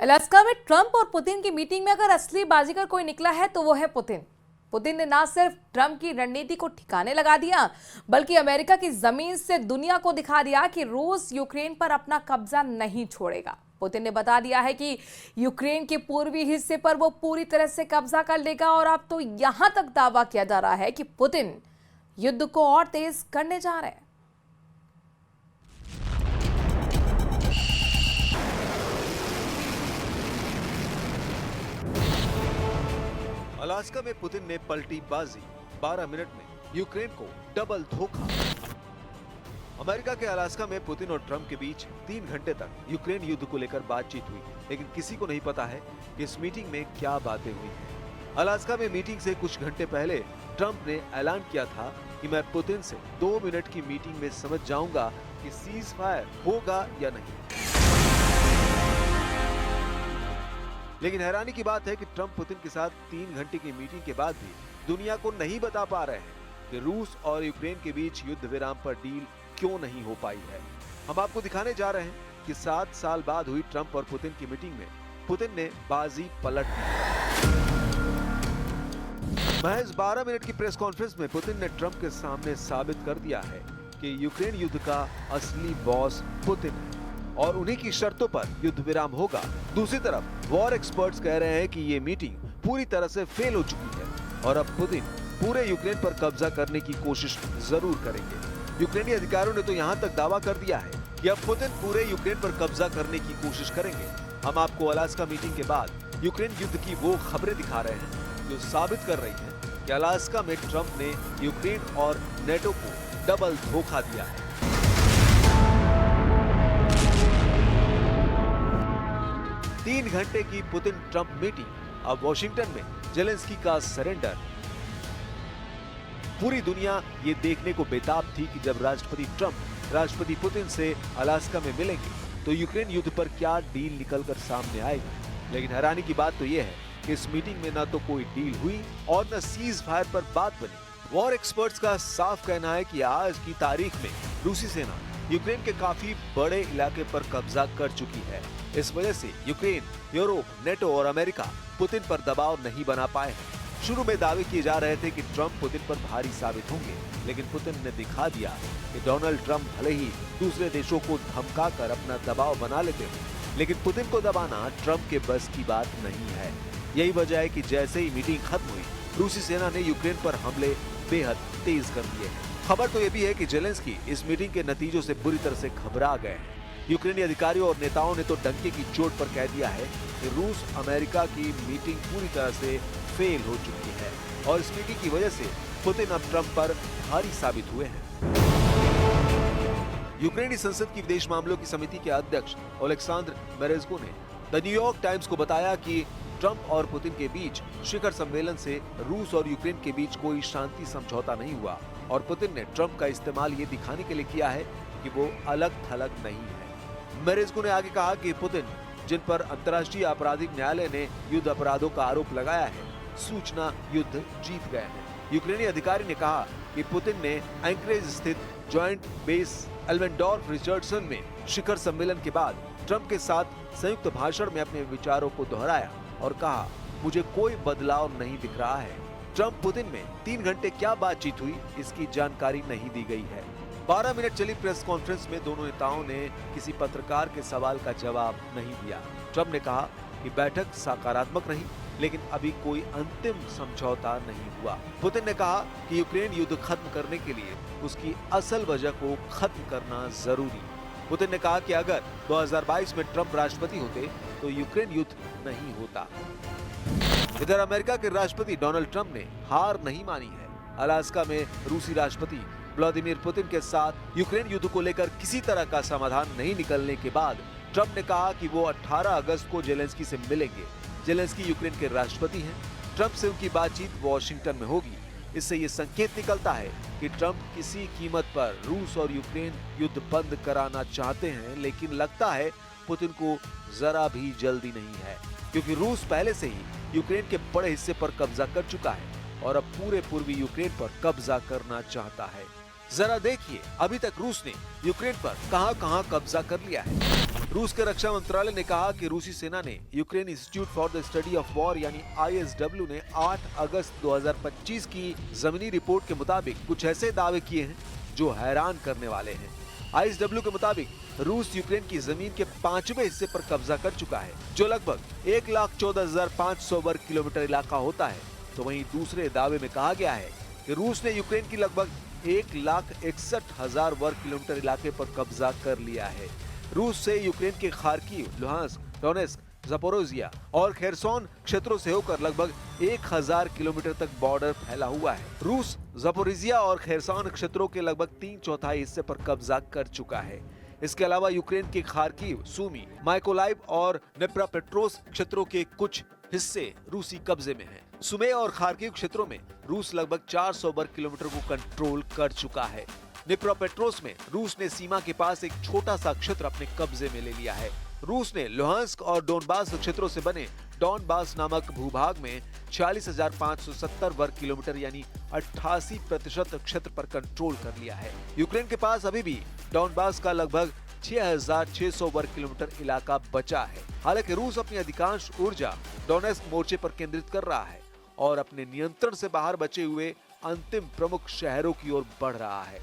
Alaska में Trump और Putin की मीटिंग में अगर असली बाजीगर कोई निकला है तो वो है पुतिन। पुतिन ने ना सिर्फ ट्रंप की रणनीति को ठिकाने लगा दिया, बल्कि अमेरिका की जमीन से दुनिया को दिखा दिया कि रूस यूक्रेन पर अपना कब्जा नहीं छोड़ेगा। पुतिन ने बता दिया है कि यूक्रेन के पूर्वी हिस्से पर वो पूरी तरह से कब्जा कर लेगा और अब तो यहां तक दावा किया जा रहा है कि पुतिन युद्ध को और तेज करने जा रहे हैं। अलास्का में पुतिन ने पलटी बाजी, 12 मिनट में यूक्रेन को डबल धोखा। अमेरिका के अलास्का में पुतिन और ट्रंप के बीच 3 घंटे तक यूक्रेन युद्ध को लेकर बातचीत हुई, लेकिन किसी को नहीं पता है कि इस मीटिंग में क्या बातें हुई हैं। अलास्का में मीटिंग से कुछ घंटे पहले ट्रंप ने ऐलान किया था कि मैं पुतिन से 2 मिनट की मीटिंग में समझ जाऊंगा कि सीज फायर होगा या नहीं। लेकिन हैरानी की बात है कि ट्रंप पुतिन के साथ 3 घंटे की मीटिंग के बाद भी दुनिया को नहीं बता पा रहे हैं कि रूस और यूक्रेन के बीच युद्ध विराम पर डील क्यों नहीं हो पाई है। हम आपको दिखाने जा रहे हैं कि 7 साल बाद हुई ट्रंप और पुतिन की मीटिंग में पुतिन ने बाजी पलट दी। महज 12 मिनट की प्रेस कॉन्फ्रेंस में पुतिन ने ट्रंप के सामने साबित कर दिया है कि यूक्रेन युद्ध का असली बॉस पुतिन है और उन्हीं की शर्तों पर युद्ध विराम होगा। दूसरी तरफ वॉर एक्सपर्ट्स कह रहे हैं कि ये मीटिंग पूरी तरह से फेल हो चुकी है और अब पुतिन पूरे यूक्रेन पर कब्जा करने की कोशिश जरूर करेंगे। यूक्रेनी अधिकारियों ने तो यहाँ तक दावा कर दिया है कि अब पुतिन पूरे यूक्रेन पर कब्जा करने की कोशिश करेंगे। हम आपको अलास्का मीटिंग के बाद यूक्रेन युद्ध की वो खबरें दिखा रहे हैं जो साबित कर रही है कि अलास्का में ट्रंप ने यूक्रेन और नेटो को डबल धोखा दिया है। 3 घंटे की पुतिन ट्रंप मीटिंग, अब वॉशिंगटन में जेलेंस्की का सरेंडर। पूरी दुनिया ये देखने को बेताब थी कि जब राष्ट्रपति ट्रंप राष्ट्रपति पुतिन से अलास्का में मिलेंगे तो यूक्रेन युद्ध पर क्या डील निकलकर सामने आएगी। लेकिन हैरानी की बात तो यह है कि इस मीटिंग में न तो कोई डील हुई और न सीज फायर पर बात बनी। वॉर एक्सपर्ट्स का साफ कहना है कि आज की तारीख में रूसी सेना यूक्रेन के काफी बड़े इलाके पर कब्जा कर चुकी है। इस वजह से यूक्रेन, यूरोप, नेटो और अमेरिका पुतिन पर दबाव नहीं बना पाए हैं। शुरू में दावे किए जा रहे थे कि ट्रंप पुतिन पर भारी साबित होंगे, लेकिन पुतिन ने दिखा दिया कि डोनाल्ड ट्रंप भले ही दूसरे देशों को धमकाकर अपना दबाव बना लेते हैं, लेकिन पुतिन को दबाना ट्रंप के बस की बात नहीं है। यही वजह है कि जैसे ही मीटिंग खत्म हुई, रूसी सेना ने यूक्रेन पर हमले बेहद तेज कर दिए हैं। खबर तो ये भी है कि जेलेंस्की इस मीटिंग के नतीजों से बुरी तरह से घबरा गए हैं। यूक्रेनी अधिकारियों और नेताओं ने तो डंके की चोट पर कह दिया है कि रूस अमेरिका की मीटिंग पूरी तरह से फेल हो चुकी है और इस मीटिंग की वजह से पुतिन अब ट्रंप पर भारी साबित हुए हैं। यूक्रेनी संसद की विदेश मामलों की समिति के अध्यक्ष ओलेक्सांद्र मेरेज़्को ने द न्यूयॉर्क टाइम्स को बताया कि ट्रंप और पुतिन के बीच शिखर सम्मेलन से रूस और यूक्रेन के बीच कोई शांति समझौता नहीं हुआ और पुतिन ने ट्रंप का इस्तेमाल ये दिखाने के लिए किया है कि वो अलग थलग नहीं है। मेरेज़्को ने आगे कहा कि पुतिन, जिन पर अंतर्राष्ट्रीय आपराधिक न्यायालय ने युद्ध अपराधों का आरोप लगाया है, सूचना युद्ध जीत गए हैं। यूक्रेनी अधिकारी ने कहा कि पुतिन ने एंकरेज स्थित जॉइंट बेस एल्मेंडोर्फ रिचर्डसन में शिखर सम्मेलन के बाद ट्रंप के साथ संयुक्त भाषण में अपने विचारों को दोहराया और कहा, मुझे कोई बदलाव नहीं दिख रहा है। ट्रंप पुतिन में 3 घंटे क्या बातचीत हुई, इसकी जानकारी नहीं दी गई है। 12 मिनट चली प्रेस कॉन्फ्रेंस में दोनों नेताओं ने किसी पत्रकार के सवाल का जवाब नहीं दिया। ट्रंप ने कहा कि बैठक सकारात्मक रही, लेकिन अभी कोई अंतिम समझौता नहीं हुआ। पुतिन ने कहा कि यूक्रेन युद्ध खत्म करने के लिए उसकी असल वजह को खत्म करना जरूरी। पुतिन ने कहा कि अगर 2022 में ट्रंप राष्ट्रपति होते तो यूक्रेन युद्ध नहीं होता। इधर अमेरिका के राष्ट्रपति डोनाल्ड ट्रंप ने हार नहीं मानी है। अलास्का में रूसी राष्ट्रपति व्लादिमीर पुतिन के साथ यूक्रेन युद्ध को लेकर किसी तरह का समाधान नहीं निकलने के बाद ट्रंप ने कहा कि वो 18 अगस्त को जेलेंस्की से मिलेंगे। जेलेंस्की यूक्रेन के राष्ट्रपति हैं। ट्रंप से उनकी बातचीत वॉशिंगटन में होगी। इससे ये संकेत निकलता है कि ट्रंप किसी कीमत पर रूस और यूक्रेन युद्ध बंद कराना चाहते हैं, लेकिन लगता है पुतिन को जरा भी जल्दी नहीं है, क्योंकि रूस पहले से ही यूक्रेन के बड़े हिस्से पर कब्जा कर चुका है और अब पूरे पूर्वी यूक्रेन पर कब्जा करना चाहता है। जरा देखिए अभी तक रूस ने यूक्रेन पर कहां-कहां कब्जा कर लिया है। रूस के रक्षा मंत्रालय ने कहा कि रूसी सेना ने Ukraine institute for the study of war यानी ISW ने 8 अगस्त 2025 की जमीनी रिपोर्ट के मुताबिक कुछ ऐसे दावे किए हैं जो हैरान करने वाले हैं। ISW के मुताबिक रूस यूक्रेन की जमीन के 5वें हिस्से पर कब्जा कर चुका है, जो लगभग 1,14,500 वर्ग किलोमीटर इलाका होता है। तो वहीं दूसरे दावे में कहा गया है कि रूस ने यूक्रेन की लगभग 1,61,000 वर्ग किलोमीटर इलाके पर कब्जा कर लिया है। रूस से यूक्रेन के खार्किव, लुहांस्क, डोनेस्क, ज़पोरोजिया और खेरसोन क्षेत्रों से होकर लगभग 1,000 किलोमीटर तक बॉर्डर फैला हुआ है। रूस ज़पोरिजिया और खेरसोन क्षेत्रों के लगभग 3/4 हिस्से पर कब्जा कर चुका है। इसके अलावा यूक्रेन के खार्किव, सूमी, माइकोलाइव और नेप्रापेट्रोस क्षेत्रों के कुछ हिस्से रूसी कब्जे में हैं। सुमे और खार्किव क्षेत्रों में रूस लगभग 400 वर्ग किलोमीटर को कंट्रोल कर चुका है। निप्रोपेट्रोस में रूस ने सीमा के पास एक छोटा सा क्षेत्र अपने कब्जे में ले लिया है। रूस ने लुहांस्क और डोनबास क्षेत्रों से बने डोनबास नामक भूभाग में 46,570 वर्ग किलोमीटर यानी 88% क्षेत्र पर कंट्रोल कर लिया है। यूक्रेन के पास अभी भी डोनबास का लगभग 6,600 वर्ग किलोमीटर इलाका बचा है। हालांकि रूस अपनी अधिकांश ऊर्जा डोनेस्क मोर्चे पर केंद्रित कर रहा है और अपने नियंत्रण से बाहर बचे हुए अंतिम प्रमुख शहरों की ओर बढ़ रहा है।